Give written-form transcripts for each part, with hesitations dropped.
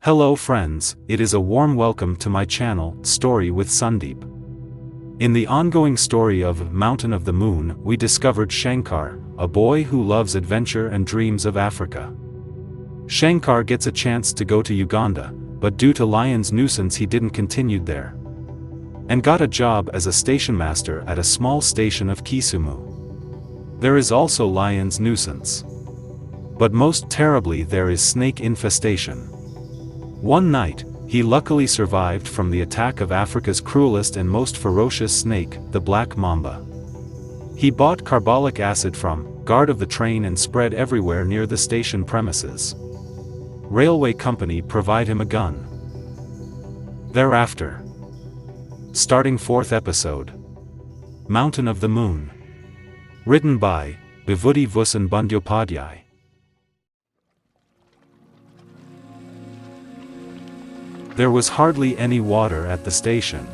Hello friends, it is a warm welcome to my channel, Story with Sandeep. In the ongoing story of Mountain of the Moon, we discovered Shankar, a boy who loves adventure and dreams of Africa. Shankar gets a chance to go to Uganda, but due to lions' nuisance he didn't continue there. And got a job as a station master at a small station of Kisumu. There is also lions' nuisance. But most terribly there is snake infestation. One night, he luckily survived from the attack of Africa's cruelest and most ferocious snake, the black mamba. He bought carbolic acid from guard of the train and spread everywhere near the station premises. Railway company provide him a gun. Thereafter. Starting 4th episode. Mountain of the Moon. Written by Bibhuti Bhushan Bandyopadhyay. There was hardly any water at the station.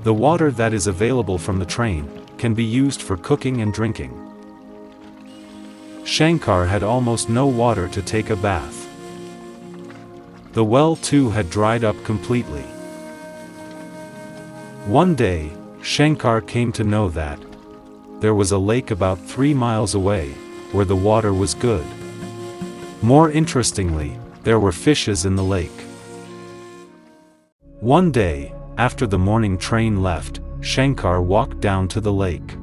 The water that is available from the train can be used for cooking and drinking. Shankar had almost no water to take a bath. The well too had dried up completely. One day, Shankar came to know that there was a lake about 3 miles away, where the water was good. More interestingly, there were fishes in the lake. One day, after the morning train left, Shankar walked down to the lake.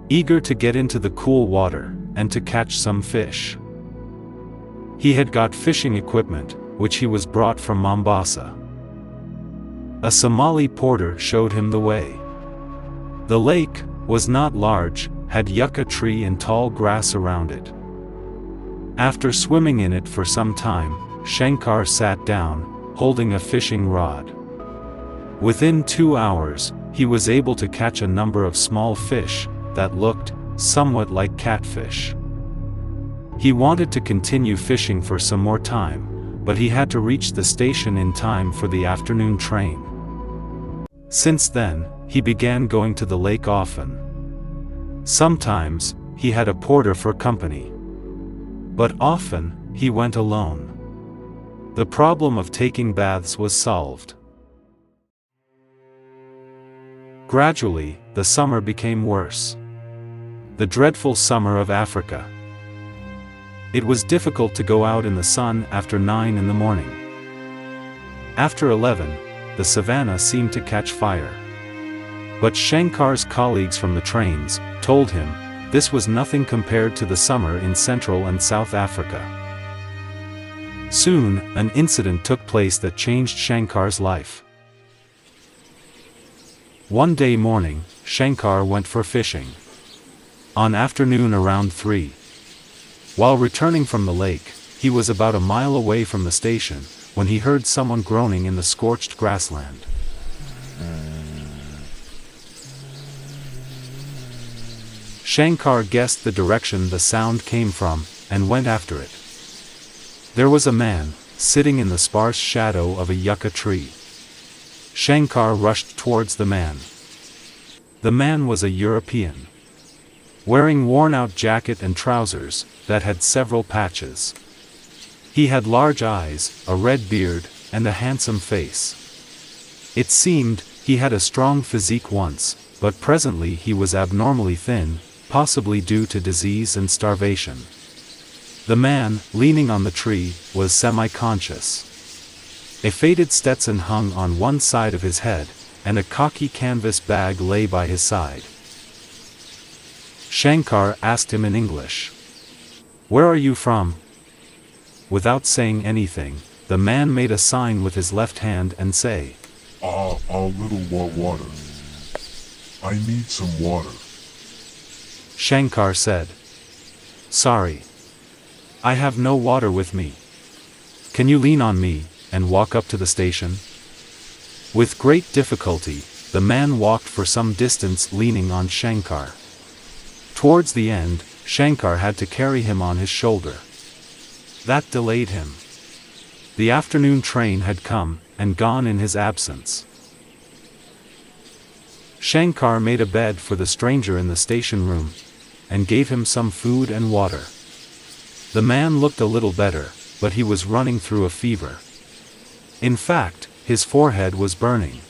Eager to get into the cool water, and to catch some fish. He had got fishing equipment, which he was brought from Mombasa. A Somali porter showed him the way. The lake was not large, had yucca tree and tall grass around it. After swimming in it for some time, Shankar sat down, holding a fishing rod. Within 2 hours, he was able to catch a number of small fish that looked somewhat like catfish. He wanted to continue fishing for some more time, but he had to reach the station in time for the afternoon train. Since then, he began going to the lake often. Sometimes, he had a porter for company. But often, he went alone. The problem of taking baths was solved. Gradually, the summer became worse. The dreadful summer of Africa. It was difficult to go out in the sun after 9 in the morning. After 11, the savannah seemed to catch fire. But Shankar's colleagues from the trains told him this was nothing compared to the summer in Central and South Africa. Soon, an incident took place that changed Shankar's life. One day morning, Shankar went for fishing. On afternoon around 3. While returning from the lake, he was about a mile away from the station, when he heard someone groaning in the scorched grassland. Shankar guessed the direction the sound came from, and went after it. There was a man, sitting in the sparse shadow of a yucca tree. Shankar rushed towards the man. The man was a European. Wearing worn-out jacket and trousers that had several patches. He had large eyes, a red beard, and a handsome face. It seemed he had a strong physique once, but presently he was abnormally thin, possibly due to disease and starvation. The man, leaning on the tree, was semi-conscious. A faded Stetson hung on one side of his head, and a khaki canvas bag lay by his side. Shankar asked him in English, "Where are you from?" Without saying anything, the man made a sign with his left hand and say, A little more water. I need some water." Shankar said, "Sorry. I have no water with me. Can you lean on me, and walk up to the station?" With great difficulty, the man walked for some distance leaning on Shankar. Towards the end, Shankar had to carry him on his shoulder. That delayed him. The afternoon train had come, and gone in his absence. Shankar made a bed for the stranger in the station room, and gave him some food and water. The man looked a little better, but he was running through a fever. In fact, his forehead was burning.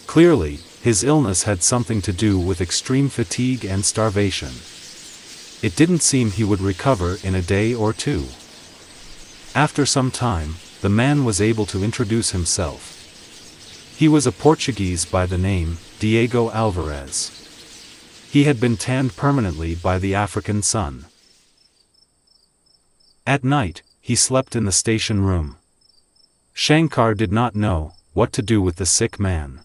Clearly, his illness had something to do with extreme fatigue and starvation. It didn't seem he would recover in a day or two. After some time, the man was able to introduce himself. He was a Portuguese by the name Diego Alvarez. He had been tanned permanently by the African sun. At night, he slept in the station room. Shankar did not know what to do with the sick man.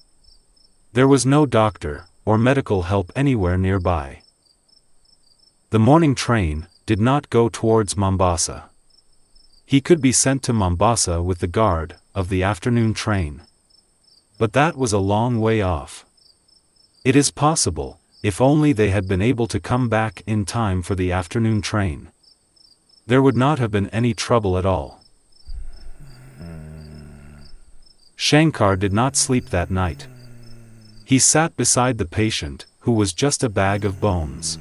There was no doctor or medical help anywhere nearby. The morning train did not go towards Mombasa. He could be sent to Mombasa with the guard of the afternoon train. But that was a long way off. It is possible, if only they had been able to come back in time for the afternoon train. There would not have been any trouble at all. Shankar did not sleep that night. He sat beside the patient, who was just a bag of bones.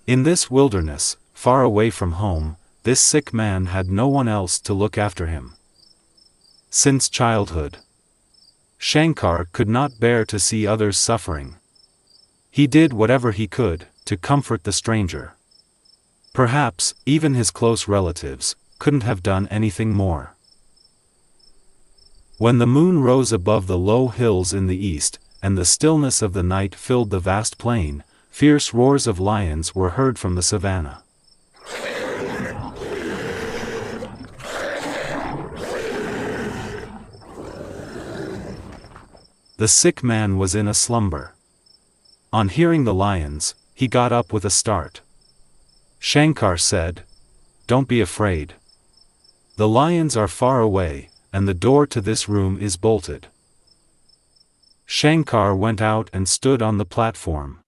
In this wilderness, far away from home, this sick man had no one else to look after him. Since childhood, Shankar could not bear to see others suffering. He did whatever he could to comfort the stranger. Perhaps even his close relatives couldn't have done anything more. When the moon rose above the low hills in the east, and the stillness of the night filled the vast plain, fierce roars of lions were heard from the savannah. The sick man was in a slumber. On hearing the lions, he got up with a start. Shankar said, "Don't be afraid. The lions are far away, and the door to this room is bolted." Shankar went out and stood on the platform.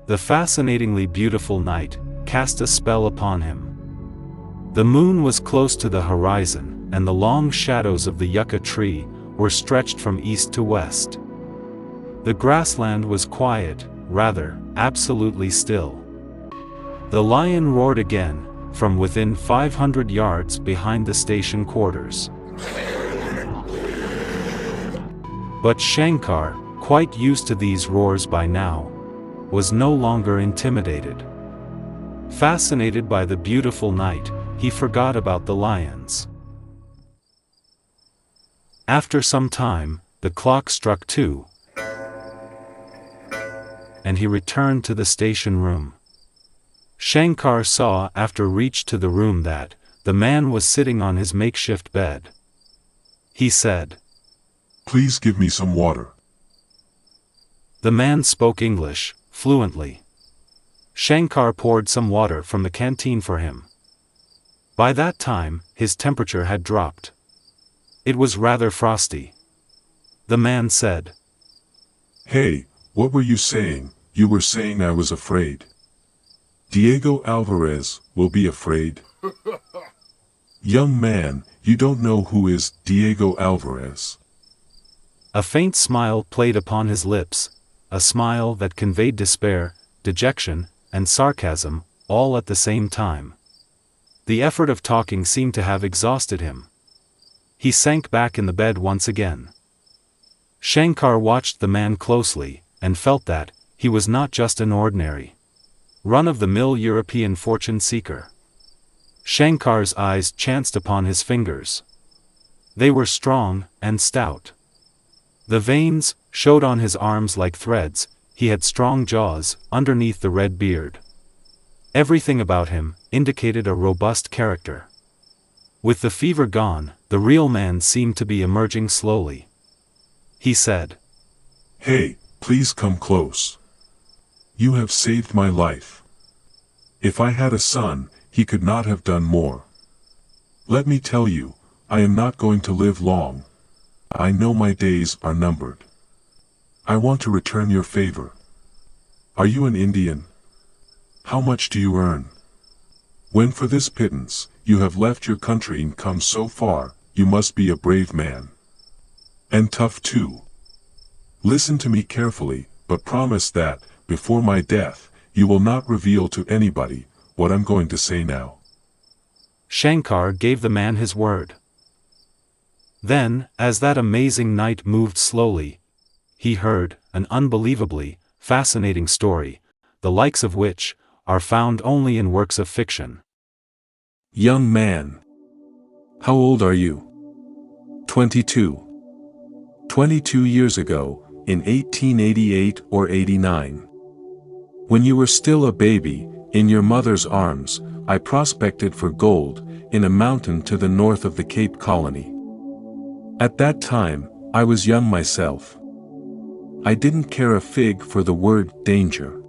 The fascinatingly beautiful night cast a spell upon him. The moon was close to the horizon, and the long shadows of the yucca tree were stretched from east to west. The grassland was quiet, rather, absolutely still. The lion roared again, from within 500 yards behind the station quarters. But Shankar, quite used to these roars by now, was no longer intimidated. Fascinated by the beautiful night, he forgot about the lions. After some time, the clock struck 2, and he returned to the station room. Shankar saw after reach to the room that the man was sitting on his makeshift bed. He said, "Please give me some water." The man spoke English fluently. Shankar poured some water from the canteen for him. By that time, his temperature had dropped. It was rather frosty. The man said, "Hey, what were you saying? You were saying I was afraid. Diego Alvarez will be afraid." "Young man, you don't know who is Diego Alvarez." A faint smile played upon his lips, a smile that conveyed despair, dejection, and sarcasm, all at the same time. The effort of talking seemed to have exhausted him. He sank back in the bed once again. Shankar watched the man closely, and felt that he was not just an ordinary, run-of-the-mill European fortune-seeker. Shankar's eyes chanced upon his fingers. They were strong and stout. The veins showed on his arms like threads. He had strong jaws underneath the red beard. Everything about him indicated a robust character. With the fever gone, the real man seemed to be emerging slowly. He said, "Hey, please come close. You have saved my life. If I had a son, he could not have done more. Let me tell you, I am not going to live long. I know my days are numbered. I want to return your favor. Are you an Indian? How much do you earn? When for this pittance, you have left your country and come so far, you must be a brave man. And tough too. Listen to me carefully, but promise that, before my death, you will not reveal to anybody what I'm going to say now." Shankar gave the man his word. Then, as that amazing night moved slowly, he heard an unbelievably fascinating story, the likes of which are found only in works of fiction. Young man. How old are you? 22. 22 years ago, in 1888 or 89. When you were still a baby, in your mother's arms, I prospected for gold, in a mountain to the north of the Cape Colony. At that time, I was young myself. I didn't care a fig for the word danger.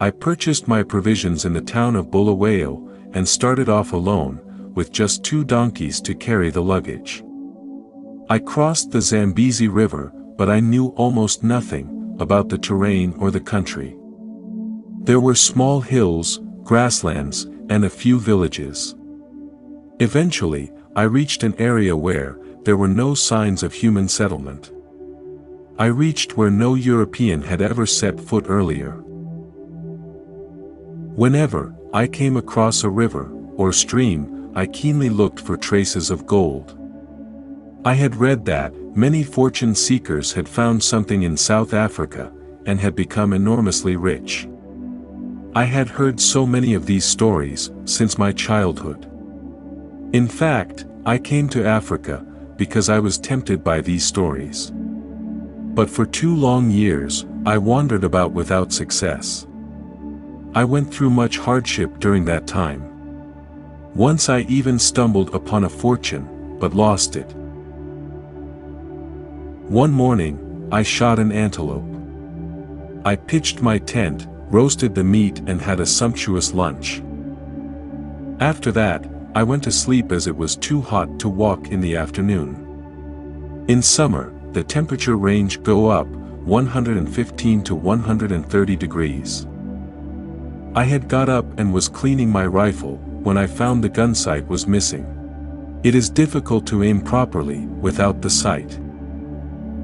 I purchased my provisions in the town of Bulawayo, and started off alone, with just 2 donkeys to carry the luggage. I crossed the Zambezi River, but I knew almost nothing about the terrain or the country. There were small hills, grasslands, and a few villages. Eventually, I reached an area where there were no signs of human settlement. I reached where no European had ever set foot earlier. Whenever I came across a river or stream, I keenly looked for traces of gold. I had read that many fortune seekers had found something in South Africa and had become enormously rich. I had heard so many of these stories since my childhood. In fact, I came to Africa because I was tempted by these stories. But for 2 long years, I wandered about without success. I went through much hardship during that time. Once I even stumbled upon a fortune, but lost it. One morning, I shot an antelope. I pitched my tent, roasted the meat and had a sumptuous lunch. After that, I went to sleep as it was too hot to walk in the afternoon. In summer, the temperature range go up 115 to 130 degrees. I had got up and was cleaning my rifle when I found the gun sight was missing. It is difficult to aim properly without the sight.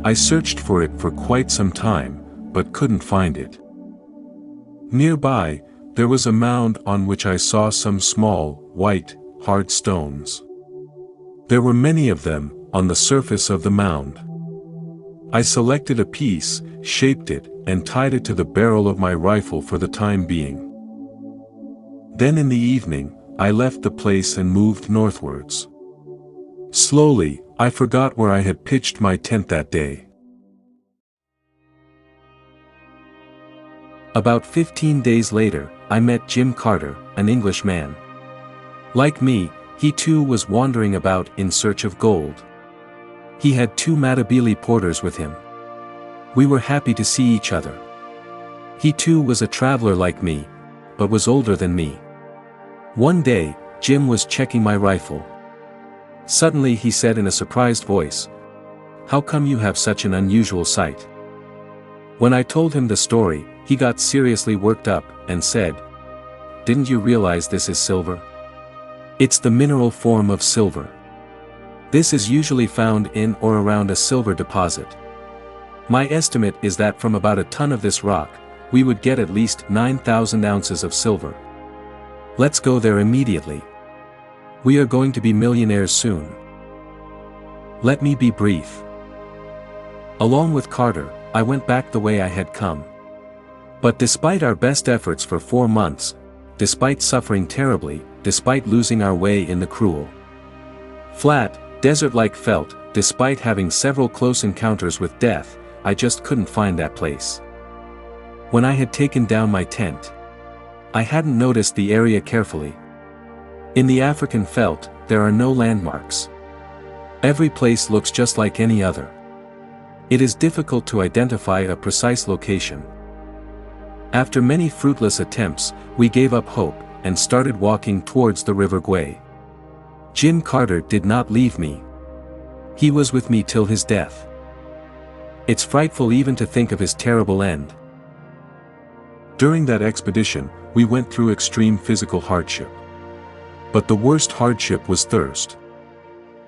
I searched for it for quite some time, but couldn't find it. Nearby, there was a mound on which I saw some small, white, hard stones. There were many of them on the surface of the mound. I selected a piece, shaped it, and tied it to the barrel of my rifle for the time being. Then in the evening, I left the place and moved northwards. Slowly, I forgot where I had pitched my tent that day. About 15 days later, I met Jim Carter, an Englishman. Like me, he too was wandering about in search of gold. He had 2 Matabele porters with him. We were happy to see each other. He too was a traveler like me, but was older than me. One day, Jim was checking my rifle. Suddenly he said in a surprised voice, "How come you have such an unusual sight?" When I told him the story, he got seriously worked up, and said, "Didn't you realize this is silver? It's the mineral form of silver. This is usually found in or around a silver deposit. My estimate is that from about a ton of this rock, we would get at least 9,000 ounces of silver. Let's go there immediately. We are going to be millionaires soon." Let me be brief. Along with Carter, I went back the way I had come. But despite our best efforts for 4 months, despite suffering terribly, despite losing our way in the cruel, flat, desert-like veldt, despite having several close encounters with death, I just couldn't find that place. When I had taken down my tent, I hadn't noticed the area carefully. In the African veldt, there are no landmarks. Every place looks just like any other. It is difficult to identify a precise location. After many fruitless attempts, we gave up hope, and started walking towards the River Gway. Jim Carter did not leave me. He was with me till his death. It's frightful even to think of his terrible end. During that expedition, we went through extreme physical hardship. But the worst hardship was thirst.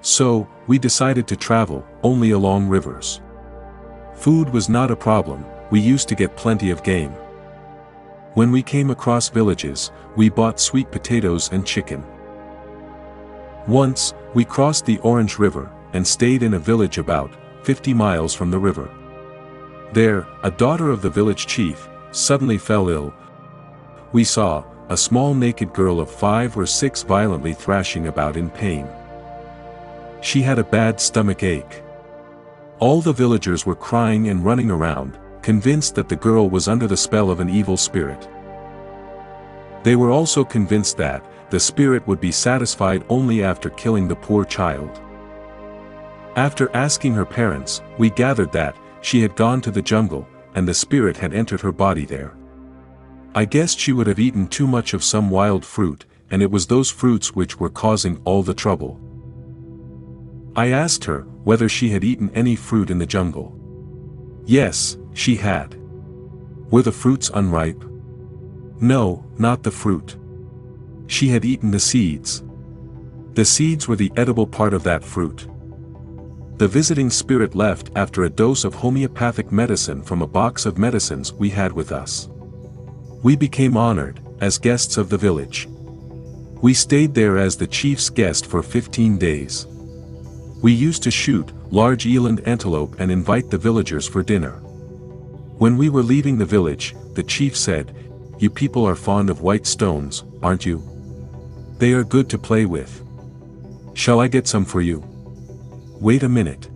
So, we decided to travel only along rivers. Food was not a problem, we used to get plenty of game. When we came across villages, we bought sweet potatoes and chicken. Once, we crossed the Orange River, and stayed in a village about 50 miles from the river. There, a daughter of the village chief suddenly fell ill. We saw a small naked girl of 5 or 6 violently thrashing about in pain. She had a bad stomach ache. All the villagers were crying and running around, convinced that the girl was under the spell of an evil spirit. They were also convinced that the spirit would be satisfied only after killing the poor child. After asking her parents, we gathered that she had gone to the jungle, and the spirit had entered her body there. I guessed she would have eaten too much of some wild fruit, and it was those fruits which were causing all the trouble. I asked her whether she had eaten any fruit in the jungle. Yes, she had. Were the fruits unripe? No, not the fruit. She had eaten the seeds. The seeds were the edible part of that fruit. The visiting spirit left after a dose of homeopathic medicine from a box of medicines we had with us. We became honored as guests of the village. We stayed there as the chief's guest for 15 days. We used to shoot large eland antelope and invite the villagers for dinner. When we were leaving the village, the chief said, "You people are fond of white stones, aren't you? They are good to play with. Shall I get some for you?" Wait a minute.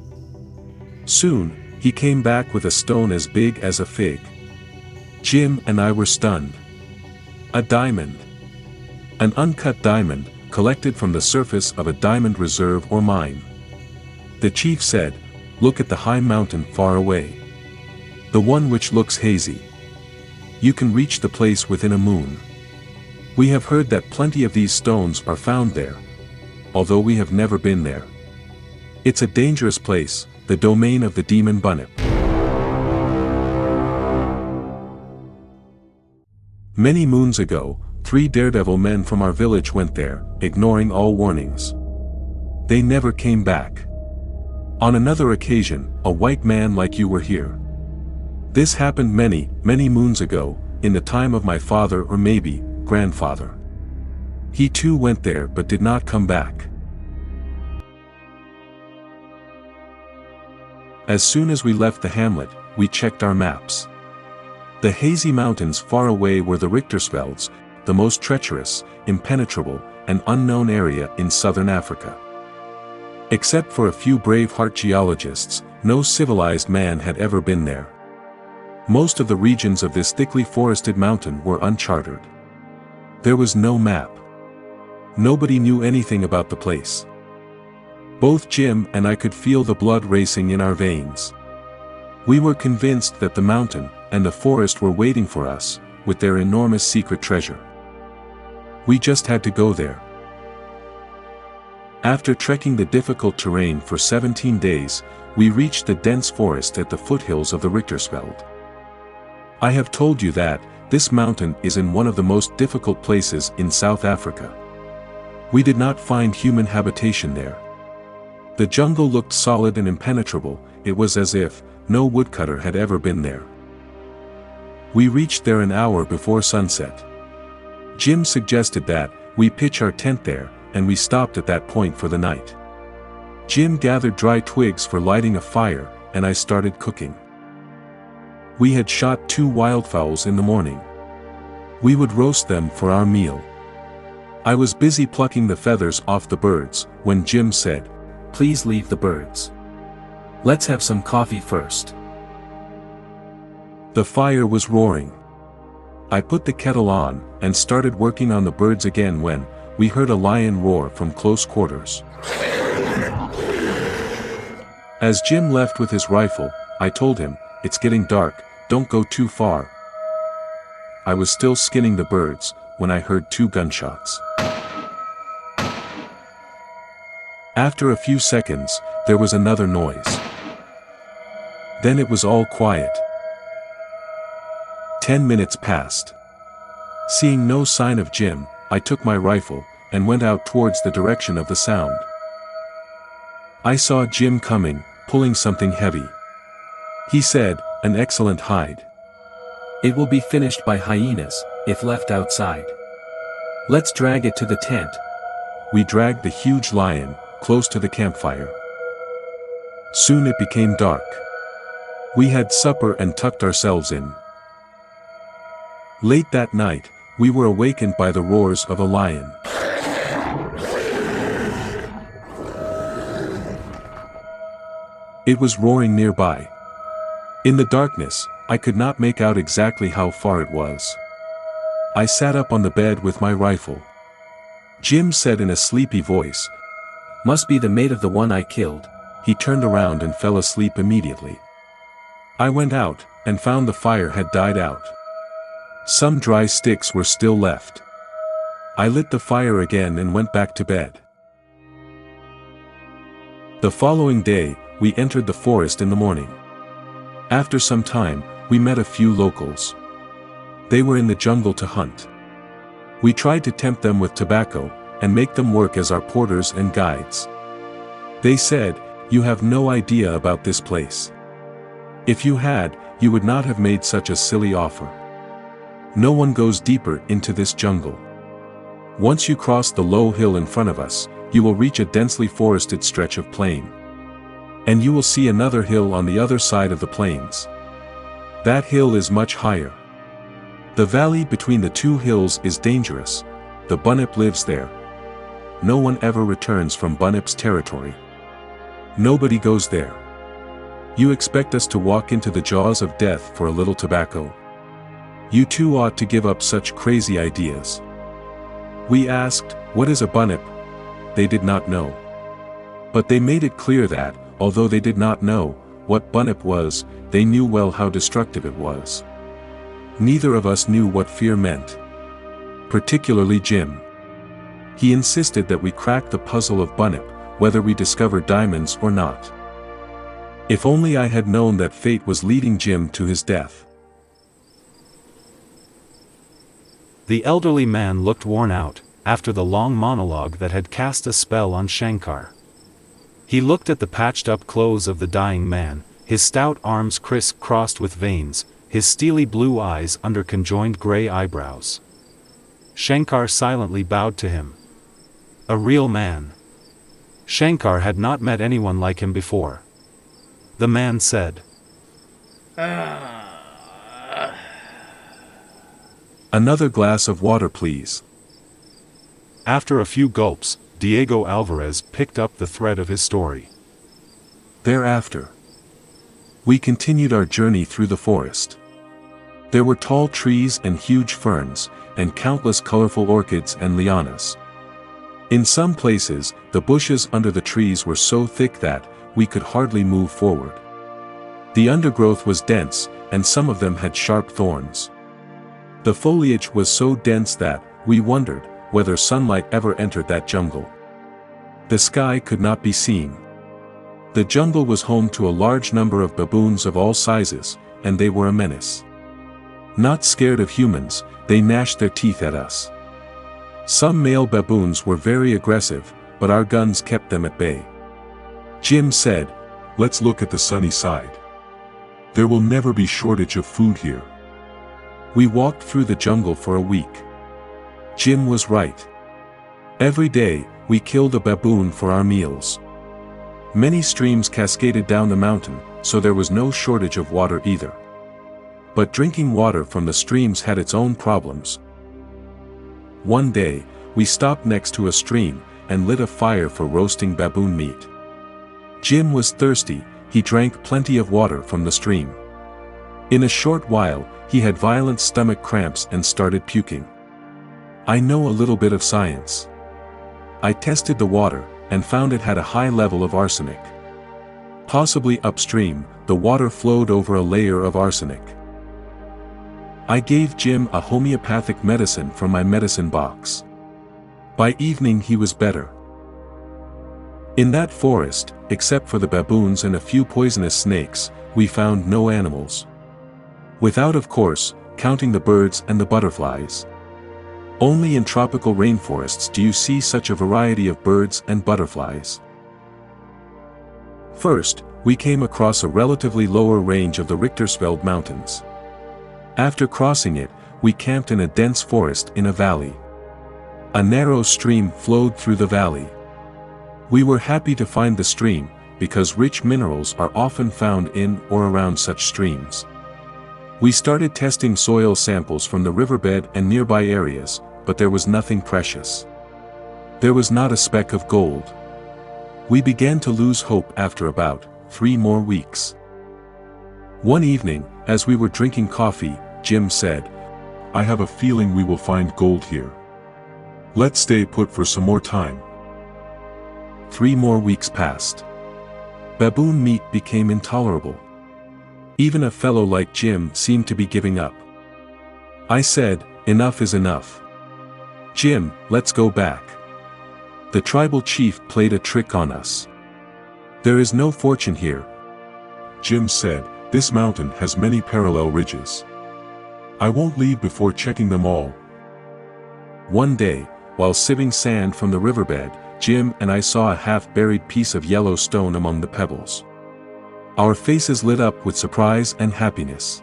Soon, he came back with a stone as big as a fig. Jim and I were stunned. A diamond. An uncut diamond, collected from the surface of a diamond reserve or mine. The chief said, "Look at the high mountain far away. The one which looks hazy. You can reach the place within a moon. We have heard that plenty of these stones are found there, although we have never been there. It's a dangerous place, the domain of the demon Bunyip." Many moons ago, 3 daredevil men from our village went there, ignoring all warnings. They never came back. On another occasion, a white man like you were here. This happened many, many moons ago, in the time of my father or maybe grandfather. He too went there but did not come back. As soon as we left the hamlet, we checked our maps. The hazy mountains far away were the Richtersvelds, the most treacherous, impenetrable, and unknown area in southern Africa. Except for a few brave heart geologists, no civilized man had ever been there. Most of the regions of this thickly forested mountain were uncharted. There was no map. Nobody knew anything about the place. Both Jim and I could feel the blood racing in our veins. We were convinced that the mountain and the forest were waiting for us, with their enormous secret treasure. We just had to go there. After trekking the difficult terrain for 17 days, we reached the dense forest at the foothills of the Richtersveld. I have told you that this mountain is in one of the most difficult places in South Africa. We did not find human habitation there. The jungle looked solid and impenetrable. It was as if no woodcutter had ever been there. We reached there an hour before sunset. Jim suggested that we pitch our tent there, and we stopped at that point for the night. Jim gathered dry twigs for lighting a fire, and I started cooking. We had shot 2 wildfowls in the morning. We would roast them for our meal. I was busy plucking the feathers off the birds, when Jim said, "Please leave the birds. Let's have some coffee first." The fire was roaring. I put the kettle on, and started working on the birds again when we heard a lion roar from close quarters. As Jim left with his rifle, I told him, "It's getting dark, don't go too far." I was still skinning the birds, when I heard 2 gunshots. After a few seconds, there was another noise. Then it was all quiet. 10 minutes passed. Seeing no sign of Jim, I took my rifle, and went out towards the direction of the sound. I saw Jim coming, pulling something heavy. He said, "An excellent hide. It will be finished by hyenas, if left outside. Let's drag it to the tent. we dragged the huge lion close to the campfire. Soon it became dark. We had supper and tucked ourselves in. Late that night, we were awakened by the roars of a lion. It was roaring nearby. In the darkness, I could not make out exactly how far it was. I sat up on the bed with my rifle. Jim said in a sleepy voice, "Must be the mate of the one I killed." He turned around and fell asleep immediately. I went out, and found the fire had died out. Some dry sticks were still left. I lit the fire again and went back to bed. The following day, we entered the forest in the morning. After some time, we met a few locals. They were in the jungle to hunt. We tried to tempt them with tobacco, and make them work as our porters and guides. They said, "You have no idea about this place. If you had, you would not have made such a silly offer. No one goes deeper into this jungle. Once you cross the low hill in front of us, you will reach a densely forested stretch of plain. And you will see another hill on the other side of the plains. That hill is much higher. The valley between the two hills is dangerous. The Bunyip lives there. No one ever returns from Bunyip's territory. Nobody goes there. You expect us to walk into the jaws of death for a little tobacco? You too ought to give up such crazy ideas." We asked, "What is a bunyip?" They did not know. But they made it clear that, although they did not know what bunyip was, they knew well how destructive it was. Neither of us knew what fear meant. Particularly Jim. He insisted that we crack the puzzle of bunyip, whether we discovered diamonds or not. If only I had known that fate was leading Jim to his death. The elderly man looked worn out, after the long monologue that had cast a spell on Shankar. He looked at the patched-up clothes of the dying man, his stout arms criss-crossed with veins, his steely blue eyes under conjoined gray eyebrows. Shankar silently bowed to him. A real man. Shankar had not met anyone like him before. The man said, "Another glass of water, please." After a few gulps, Diego Alvarez picked up the thread of his story. Thereafter, we continued our journey through the forest. There were tall trees and huge ferns, and countless colorful orchids and lianas. In some places, the bushes under the trees were so thick that we could hardly move forward. The undergrowth was dense, and some of them had sharp thorns. The foliage was so dense that we wondered whether sunlight ever entered that jungle. The sky could not be seen. The jungle was home to a large number of baboons of all sizes, and they were a menace. Not scared of humans, they gnashed their teeth at us. Some male baboons were very aggressive, but our guns kept them at bay. Jim said, "Let's look at the sunny side. There will never be shortage of food here." We walked through the jungle for a week. Jim was right. Every day, we killed a baboon for our meals. Many streams cascaded down the mountain, so there was no shortage of water either. But drinking water from the streams had its own problems. One day, we stopped next to a stream, and lit a fire for roasting baboon meat. Jim was thirsty, he drank plenty of water from the stream. In a short while, he had violent stomach cramps and started puking. I know a little bit of science. I tested the water, and found it had a high level of arsenic. Possibly upstream, the water flowed over a layer of arsenic. I gave Jim a homeopathic medicine from my medicine box. By evening he was better. In that forest, except for the baboons and a few poisonous snakes, we found no animals. Without, of course, counting the birds and the butterflies. Only in tropical rainforests do you see such a variety of birds and butterflies. First, we came across a relatively lower range of the Richtersveld Mountains. After crossing it, we camped in a dense forest in a valley. A narrow stream flowed through the valley. We were happy to find the stream, because rich minerals are often found in or around such streams. We started testing soil samples from the riverbed and nearby areas, but there was nothing precious. There was not a speck of gold. We began to lose hope after about 3 more weeks. One evening, as we were drinking coffee, Jim said, I have a feeling we will find gold here. Let's stay put for some more time. 3 more weeks passed. Baboon meat became intolerable. Even a fellow like Jim seemed to be giving up. I said, enough is enough. Jim, let's go back. The tribal chief played a trick on us. There is no fortune here. Jim said, this mountain has many parallel ridges. I won't leave before checking them all. One day, while sieving sand from the riverbed, Jim and I saw a half-buried piece of yellow stone among the pebbles. Our faces lit up with surprise and happiness.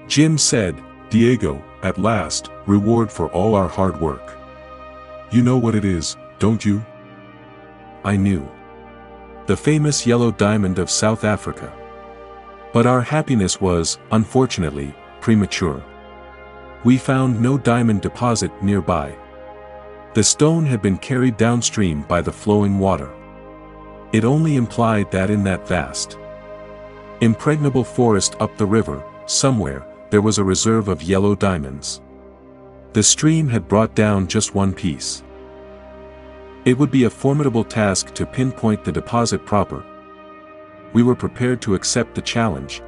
Jim said, Diego, at last, reward for all our hard work. You know what it is, don't you? I knew. The famous yellow diamond of South Africa. But our happiness was, unfortunately, premature. We found no diamond deposit nearby. The stone had been carried downstream by the flowing water. It only implied that in that vast, impregnable forest up the river, somewhere, there was a reserve of yellow diamonds. The stream had brought down just one piece. It would be a formidable task to pinpoint the deposit proper. We were prepared to accept the challenge.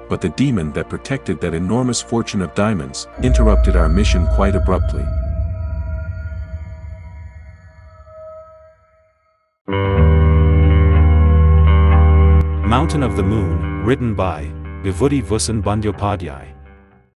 But the demon that protected that enormous fortune of diamonds interrupted our mission quite abruptly. Mountain of the Moon, written by Bibhuti Bhushan Bandyopadhyay.